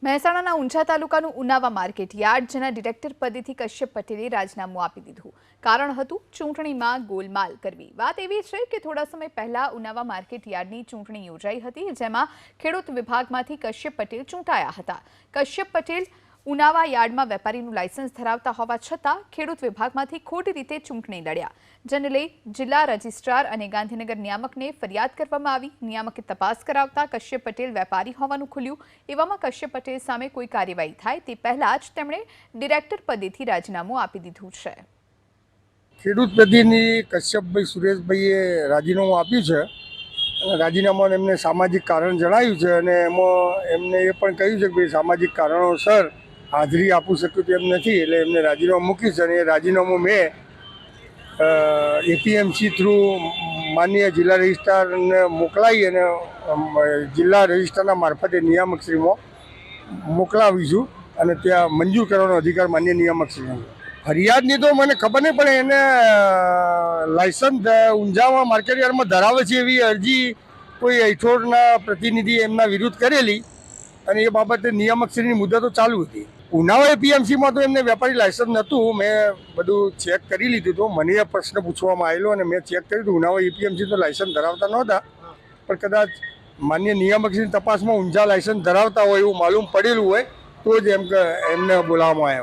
મહેસાણાના ઊંઝા તાલુકાનું Unava market yard જેના ડિરેક્ટર પદેથી કશ્યપ પટેલે રાજીનામું આપી દીધું। કારણ હતું ચૂંટણીમાં ગોલમાલ કરવી। વાત એવી છે કે થોડા સમય પહેલા ઉનાવા માર્કેટ યાર્ડની ચૂંટણી યોજાઈ હતી, જેમાં ખેડૂત વિભાગમાંથી કશ્યપ પટેલ ચૂંટાયા હતા। કશ્યપ પટેલ ઉનાવા યાર્ડમાં વેપારીનું લાયસન્સ ધરાવતા હોવા છતાં ખેડૂત વિભાગમાંથી ખોટી રીતે ચૂંટણી લડ્યા, જેને લઈ જિલ્લા રજિસ્ટ્રાર અને ગાંધીનગર નિયામકને ફરિયાદ કરવામાં આવી। નિયામકે તપાસ કરાવતા કશ્યપ પટેલ વેપારી હોવાનું ખુલ્યું। એવામાં કશ્યપ પટેલ સામે કોઈ કાર્યવાહી થાય તે પહેલા જ તેમણે ડિરેક્ટર પદેથી રાજીનામું આપી દીધું છે। ખેડૂત પ્રતિનિધિ કશ્યપભાઈ સુરેશભાઈએ રાજીનામું આપ્યું છે અને રાજીનામામાં એમને સામાજિક કારણ જણાવ્યું છે અને એમાં એમને એ પણ કહ્યું છે કે ભાઈ સામાજિક કારણોસર હાજરી આપી શક્યું તેમ નથી, એટલે એમને રાજીનામું મૂક્યું છે। અને એ રાજીનામું મેં એપીએમસી થ્રુ માનનીય જિલ્લા રજિસ્ટ્રારને મોકલાવી અને જિલ્લા રજિસ્ટ્રારના મારફતે નિયામકશ્રીમાં મોકલાવી છું અને ત્યાં મંજૂર કરવાનો અધિકાર માન્ય નિયામકશ્રીનો છે। ફરિયાદની તો મને ખબર નહીં, પણ એને લાયસન્સ ઊંઝામાં માર્કેટ યાર્ડમાં ધરાવે છે એવી અરજી કોઈ હૈઠોળના પ્રતિનિધિ એમના વિરુદ્ધ કરેલી અને એ બાબતે નિયામકશ્રીની મુદતો ચાલુ હતી। ઉનાવા એપીએમસીમાં તો એમને વેપારી લાયસન્સ નહોતું, મેં બધું ચેક કરી લીધું હતું। મને એ પ્રશ્ન પૂછવામાં આવેલો અને મેં ચેક કર્યું હતું, ઉનાવા એપીએમસી તો લાયસન્સ ધરાવતા નહોતા, પણ કદાચ માન્ય નિયામકશ્રીની તપાસમાં ઊંઝા લાયસન્સ ધરાવતા હોય એવું માલુમ પડેલું હોય તો જ એમને બોલાવવામાં આવ્યો।